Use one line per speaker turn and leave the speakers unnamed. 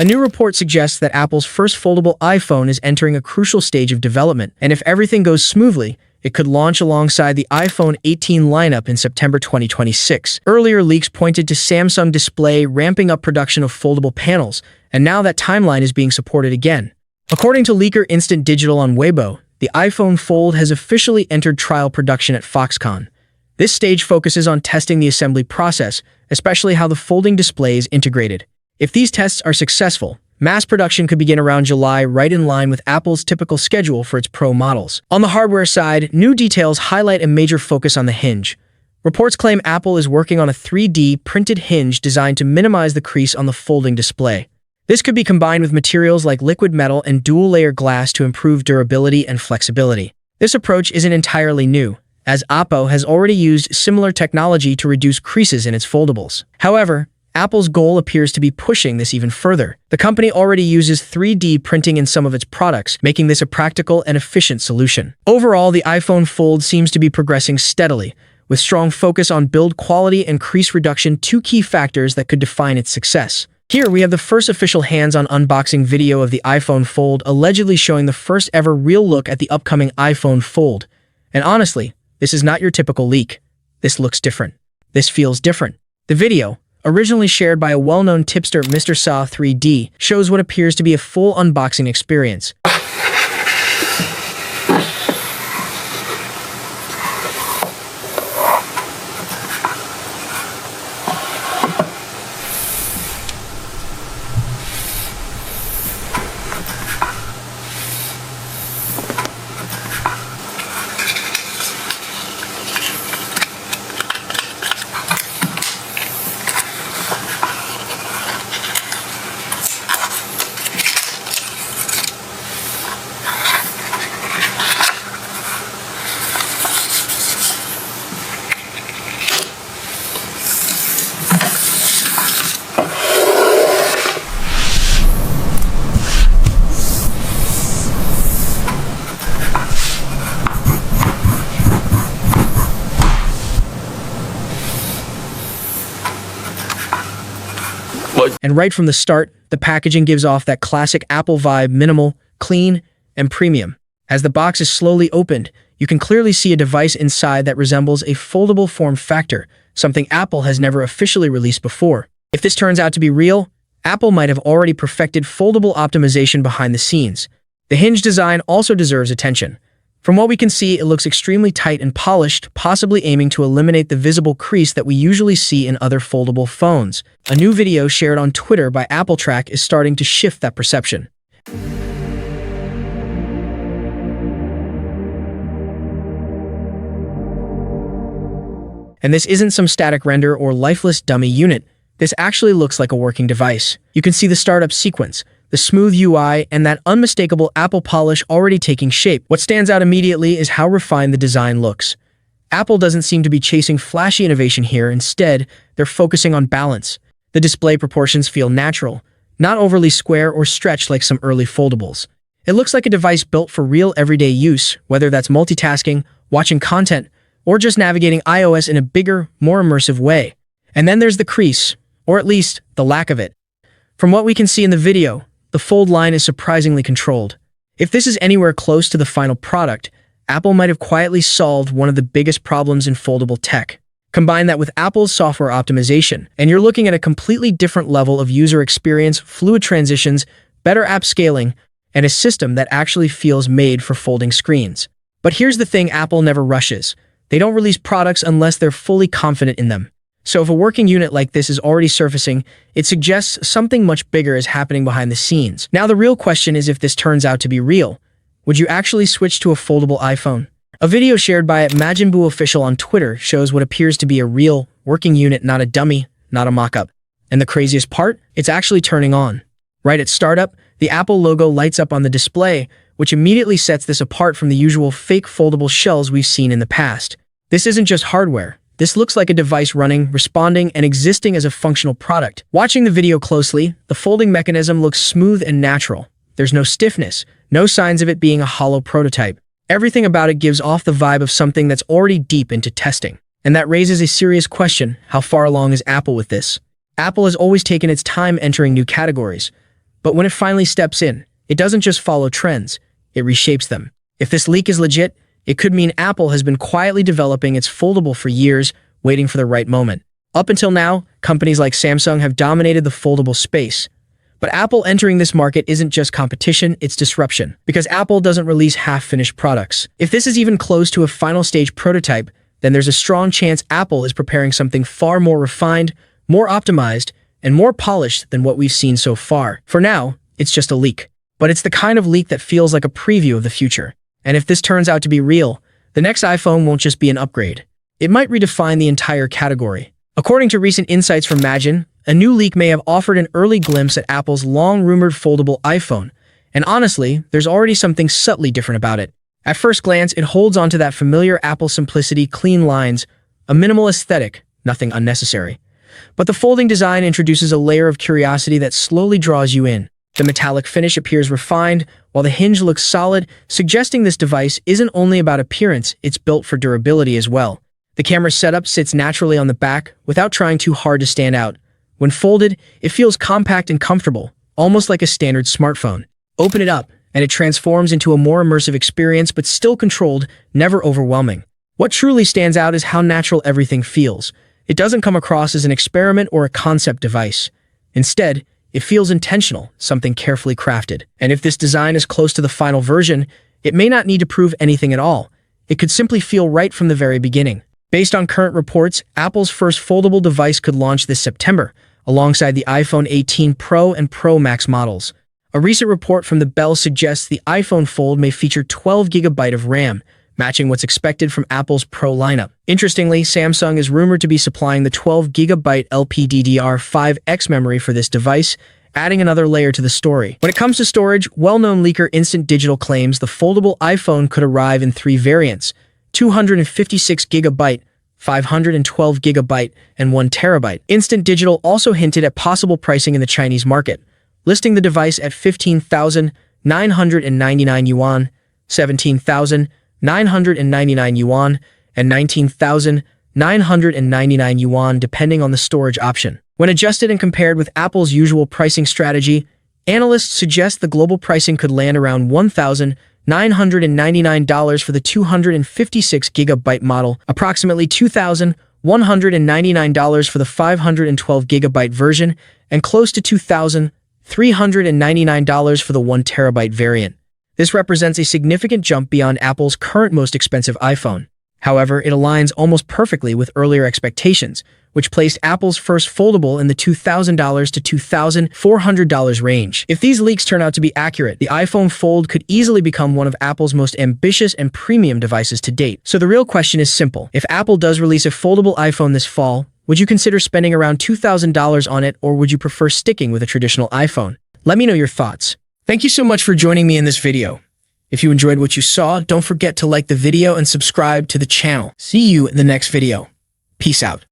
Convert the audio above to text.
A new report suggests that Apple's first foldable iPhone is entering a crucial stage of development, and if everything goes smoothly, it could launch alongside the iPhone 18 lineup in September 2026. Earlier leaks pointed to Samsung Display ramping up production of foldable panels, and now that timeline is being supported again. According to leaker Instant Digital on Weibo, the iPhone Fold has officially entered trial production at Foxconn. This stage focuses on testing the assembly process, especially how the folding display is integrated. If these tests are successful, mass production could begin around July, right in line with Apple's typical schedule for its Pro models. On the hardware side, new details highlight a major focus on the hinge. Reports claim Apple is working on a 3D printed hinge designed to minimize the crease on the folding display. This could be combined with materials like liquid metal and dual-layer glass to improve durability and flexibility. This approach isn't entirely new, as Apple has already used similar technology to reduce creases in its foldables. However, Apple's goal appears to be pushing this even further. The company already uses 3D printing in some of its products, making this a practical and efficient solution. Overall, the iPhone Fold seems to be progressing steadily, with strong focus on build quality and crease reduction, two key factors that could define its success. Here we have the first official hands-on unboxing video of the iPhone Fold, allegedly showing the first ever real look at the upcoming iPhone Fold. And honestly, this is not your typical leak. This looks different. This feels different. The video, originally shared by a well-known tipster, Mr. Saw 3D, shows what appears to be a full unboxing experience. And right from the start, the packaging gives off that classic Apple vibe: minimal, clean, and premium. As the box is slowly opened, you can clearly see a device inside that resembles a foldable form factor, something Apple has never officially released before. If this turns out to be real, Apple might have already perfected foldable optimization behind the scenes. The hinge design also deserves attention. From what we can see, it looks extremely tight and polished, possibly aiming to eliminate the visible crease that we usually see in other foldable phones. A new video shared on Twitter by AppleTrack is starting to shift that perception. And this isn't some static render or lifeless dummy unit. This actually looks like a working device. You can see the startup sequence, the smooth UI, and that unmistakable Apple polish already taking shape. What stands out immediately is how refined the design looks. Apple doesn't seem to be chasing flashy innovation here. Instead, they're focusing on balance. The display proportions feel natural, not overly square or stretched like some early foldables. It looks like a device built for real everyday use, whether that's multitasking, watching content, or just navigating iOS in a bigger, more immersive way. And then there's the crease, or at least the lack of it. From what we can see in the video, the fold line is surprisingly controlled. If this is anywhere close to the final product, Apple might have quietly solved one of the biggest problems in foldable tech. Combine that with Apple's software optimization, and you're looking at a completely different level of user experience, fluid transitions, better app scaling, and a system that actually feels made for folding screens. But here's the thing: Apple never rushes. They don't release products unless they're fully confident in them. So if a working unit like this is already surfacing, it suggests something much bigger is happening behind the scenes. Now the real question is, if this turns out to be real, would you actually switch to a foldable iPhone? A video shared by Majinbuu Official on Twitter shows what appears to be a real, working unit, not a dummy, not a mock-up. And the craziest part? It's actually turning on. Right at startup, the Apple logo lights up on the display, which immediately sets this apart from the usual fake foldable shells we've seen in the past. This isn't just hardware. This looks like a device running, responding, and existing as a functional product. Watching the video closely, the folding mechanism looks smooth and natural. There's no stiffness, no signs of it being a hollow prototype. Everything about it gives off the vibe of something that's already deep into testing. And that raises a serious question: how far along is Apple with this? Apple has always taken its time entering new categories, But when it finally steps in, it doesn't just follow trends, it reshapes them. If this leak is legit, it could mean Apple has been quietly developing its foldable for years, waiting for the right moment. Up until now, companies like Samsung have dominated the foldable space. But Apple entering this market isn't just competition, it's disruption. Because Apple doesn't release half-finished products. If this is even close to a final stage prototype, then there's a strong chance Apple is preparing something far more refined, more optimized, and more polished than what we've seen so far. For now, it's just a leak. But it's the kind of leak that feels like a preview of the future. And if this turns out to be real, the next iPhone won't just be an upgrade. It might redefine the entire category. According to recent insights from Magin, a new leak may have offered an early glimpse at Apple's long-rumored foldable iPhone. And honestly, there's already something subtly different about it. At first glance, it holds onto that familiar Apple simplicity, clean lines, a minimal aesthetic, nothing unnecessary. But the folding design introduces a layer of curiosity that slowly draws you in. The metallic finish appears refined, while the hinge looks solid, suggesting this device isn't only about appearance, it's built for durability as well. The camera setup sits naturally on the back, without trying too hard to stand out. When folded, it feels compact and comfortable, almost like a standard smartphone. Open it up, and it transforms into a more immersive experience, but still controlled, never overwhelming. What truly stands out is how natural everything feels. It doesn't come across as an experiment or a concept device. Instead, it feels intentional, something carefully crafted. And if this design is close to the final version, it may not need to prove anything at all. It could simply feel right from the very beginning. Based on current reports, Apple's first foldable device could launch this September, alongside the iPhone 18 Pro and Pro Max models. A recent report from the Bell suggests the iPhone Fold may feature 12 GB of RAM, matching what's expected from Apple's Pro lineup. Interestingly, Samsung is rumored to be supplying the 12 GB LPDDR5X memory for this device, adding another layer to the story. When it comes to storage, well-known leaker Instant Digital claims the foldable iPhone could arrive in 3 variants: 256 GB, 512 GB, and 1 TB. Instant Digital also hinted at possible pricing in the Chinese market, listing the device at 15,999 yuan, 17,999 yuan, and 19,999 yuan depending on the storage option. When adjusted and compared with Apple's usual pricing strategy, analysts suggest the global pricing could land around $1,999 for the 256 GB model, approximately $2,199 for the 512 GB version, and close to $2,399 for the 1 TB variant. This represents a significant jump beyond Apple's current most expensive iPhone. However, it aligns almost perfectly with earlier expectations, which placed Apple's first foldable in the $2,000 to $2,400 range. If these leaks turn out to be accurate, the iPhone Fold could easily become one of Apple's most ambitious and premium devices to date. So the real question is simple. If Apple does release a foldable iPhone this fall, would you consider spending around $2,000 on it, or would you prefer sticking with a traditional iPhone? Let me know your thoughts. Thank you so much for joining me in this video. If you enjoyed what you saw, don't forget to like the video and subscribe to the channel. See you in the next video. Peace out.